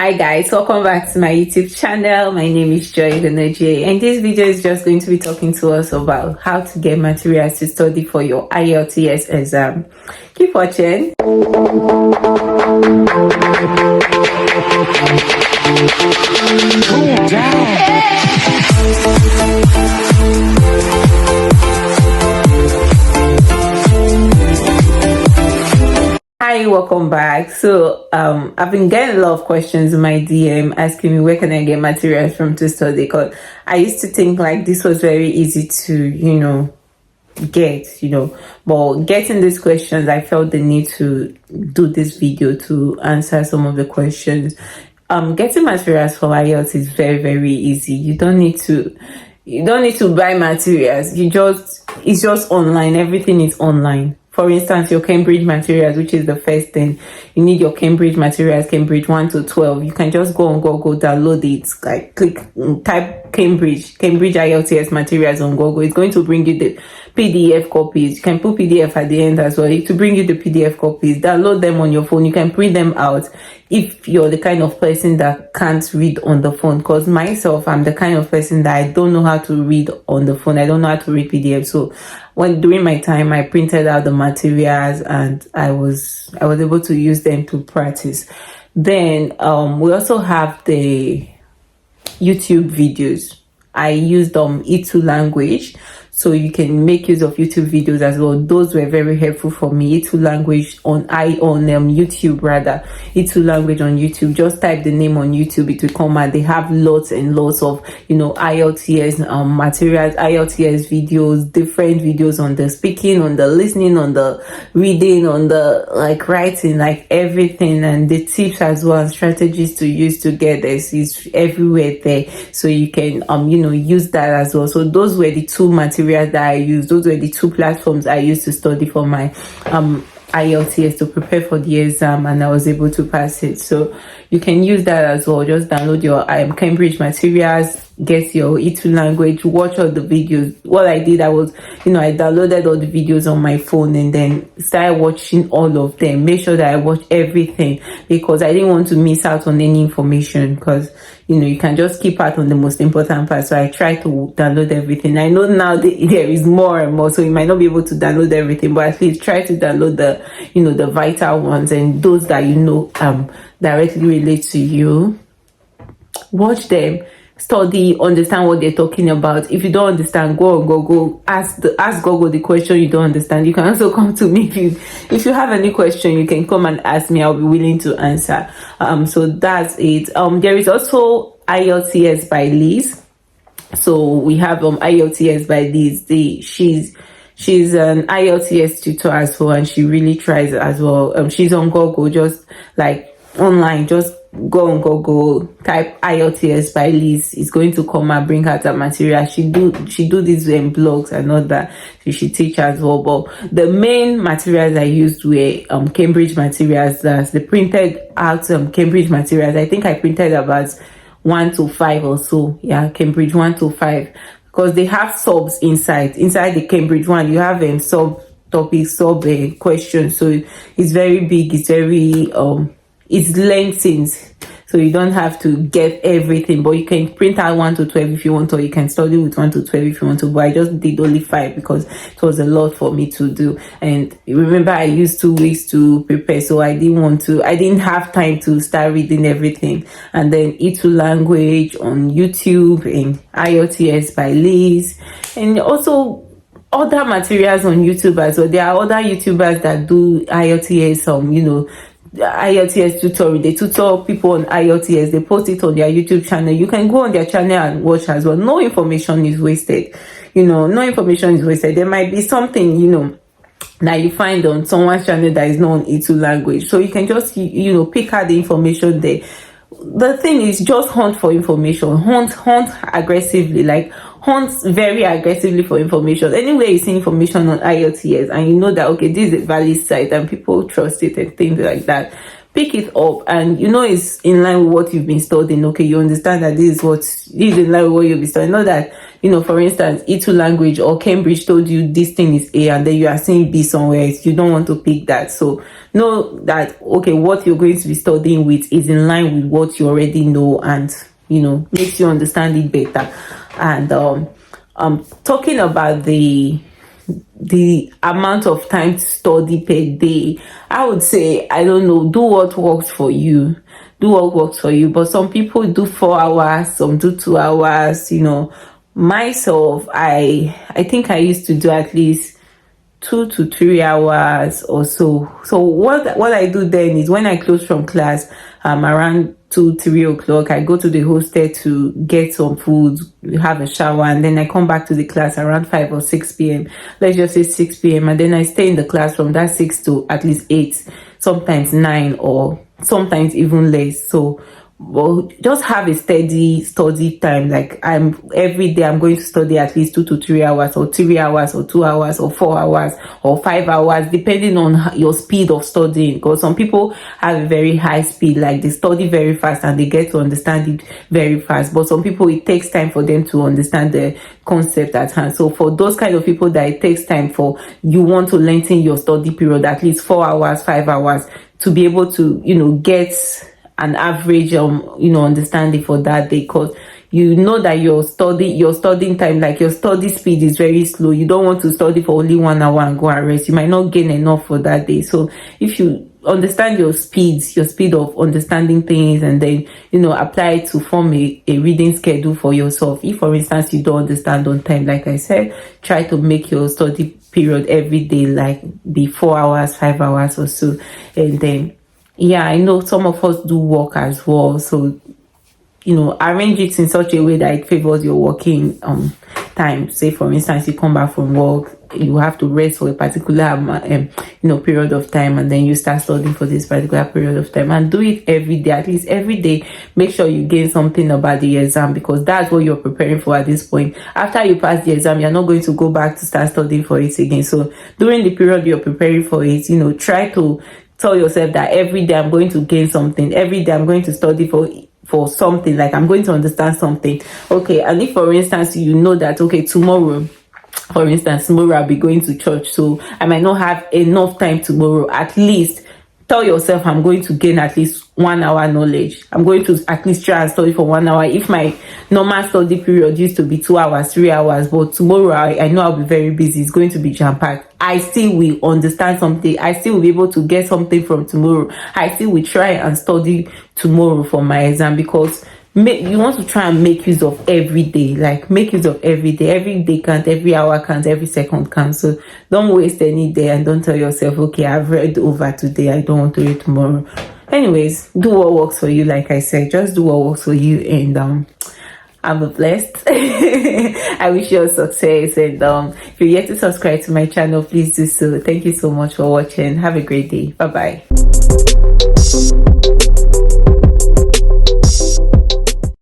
Hi guys, welcome back to my YouTube channel. My name is Joy Gonoje, and this video is just going to be talking to us about how to get materials to study for your IELTS exam. Keep watching. Cool down. Hi, welcome back. So I've been getting a lot of questions in my DM asking me where can I get materials from to study, because I used to think like this was very easy to get, but getting these questions, I felt the need to do this video to answer some of the questions. Getting materials for IELTS is very, very easy. You don't need to buy materials. It's just online. Everything is online. For instance, your Cambridge materials, which is the first thing, you need your Cambridge materials, Cambridge 1 to 12. You can just go on Google, download it, like type Cambridge IELTS materials on Google. It's going to bring you the PDF copies. You can put PDF at the end as well. It will bring you the PDF copies. Download them on your phone. You can print them out if you're the kind of person that can't read on the phone. Because myself, I'm the kind of person that I don't know how to read on the phone. I don't know how to read PDF. So during my time, I printed out the materials and I was able to use them to practice. Then we also have the YouTube videos. I used E2 language, so you can make use of YouTube videos as well. Those were very helpful for me. E2 language on YouTube rather. E2 language on YouTube. Just type the name on YouTube, it will come out. They have lots and lots of IELTS materials, IELTS videos, different videos on the speaking, on the listening, on the reading, on the writing, everything, and the tips as well, and strategies to use to get this is everywhere there. So you can use that as well. So those were the two materials that I used. Those were the two platforms I used to study for my IELTS, to prepare for the exam, and I was able to pass it. So you can use that as well. Just download your Cambridge materials, get your E2 language, watch all the videos. What I did, I downloaded all the videos on my phone and then started watching all of them. Make sure that I watch everything, because I didn't want to miss out on any information, because you can just keep out on the most important part. So I try to download everything. I know now there is more and more, so you might not be able to download everything, but at least try to download the vital ones and those that directly relate to you. Watch them, study, understand what they're talking about. If you don't understand, go on Google, ask Google the question you don't understand. You can also come to me if you have any question. You can come and ask me. I'll be willing to answer. So that's it. There is also IELTS by Liz. So we have IELTS by Liz. She's an IELTS tutor as well, and she really tries as well. She's on Google, just online. Just go on Google, type IELTS by Liz. It's going to come and bring out the material. She do these blogs and all that. So she teach as well. But the main materials I used were Cambridge materials. That's the printed out Cambridge materials. I think I printed about 1 to 5 or so. Yeah, Cambridge 1 to 5. Because they have subs inside the Cambridge one. You have sub topics, sub questions. So it's very big. It's very it's lengthened, so you don't have to get everything, but you can print out 1 to 12 if you want, or you can study with 1 to 12 if you want to. But I just did only 5 because it was a lot for me to do. And remember, I used 2 weeks to prepare, so I didn't have time to start reading everything. And then E2 language on YouTube, and IELTS by Liz, and also other materials on YouTube as well. There are other YouTubers that do IELTS, IELTS tutorial. They tutor people on IELTS. They post it on their YouTube channel. You can go on their channel and watch as well. No information is wasted. No information is wasted. There might be something, that you find on someone's channel that is not on E2 language. So you can just, pick out the information there. The thing is, just hunt for information. Hunt aggressively, hunt very aggressively for information. Anywhere you see information on IELTS and you know that, okay, this is a valid site and people trust it and things like that, pick it up and it's in line with what you've been studying. Okay, you understand that this is in line with what you'll be studying. Not that, for instance, E2 language or Cambridge told you this thing is A and then you are seeing B somewhere else. You don't want to pick that. So know that, okay, what you're going to be studying with is in line with what you already know, and makes you understand it better. And talking about the amount of time to study per day, I would say, I don't know, do what works for you. But some people do 4 hours, some do 2 hours. Myself, I think I used to do at least 2 to 3 hours or so. So what I do then is, when I close from class around 2-3 o'clock, I go to the hostel to get some food, have a shower, and then I come back to the class around 5 or 6 p.m. Let's just say 6 p.m. and then I stay in the class from that 6 to at least 8, sometimes 9, or sometimes even less. So just have a steady study time. Like, every day I'm going to study at least 2 to 3 hours, or 3 hours, or 2 hours, or 4 hours, or 5 hours, depending on your speed of studying. Because some people have a very high speed, like they study very fast and they get to understand it very fast. But some people, it takes time for them to understand the concept at hand. So for those kind of people that it takes time for, you want to lengthen your study period at least 4 hours, 5 hours, to be able to get an average understanding for that day. Because that your studying time, like your study speed, is very slow. You don't want to study for only 1 hour and go and rest. You might not gain enough for that day. So if you understand your speed of understanding things, and then apply it to form a reading schedule for yourself. If, for instance, you don't understand on time, like I said, try to make your study period every day like be 4 hours, 5 hours or so. And then I know some of us do work as well, so arrange it in such a way that it favors your working time. Say, for instance, you come back from work, you have to rest for a particular period of time, and then you start studying for this particular period of time, and do it every day. At least every day, make sure you gain something about the exam, because that's what you're preparing for at this point. After you pass the exam, you're not going to go back to start studying for it again. So during the period you're preparing for it, try to tell yourself that every day I'm going to gain something. Every day I'm going to study for something, like I'm going to understand something. Okay, and if, for instance, that, okay, tomorrow I'll be going to church, so I might not have enough time tomorrow. At least tell yourself, I'm going to gain at least 1 hour knowledge. I'm going to at least try and study for 1 hour. If my normal study period used to be 2 hours, 3 hours, but tomorrow I know I'll be very busy, it's going to be jam-packed, I still will understand something. I still will be able to get something from tomorrow. I still will try and study tomorrow for my exam, because you want to try and make use of every day. Like, make use of every day. Every day counts, every hour counts, every second counts. So don't waste any day, and don't tell yourself, okay, I've read over today, I don't want to read tomorrow. Anyways, do what works for you. Like I said, just do what works for you, and I'm blessed. I wish you all success, and if you're yet to subscribe to my channel, please do so. Thank you so much for watching. Have a great day. Bye bye.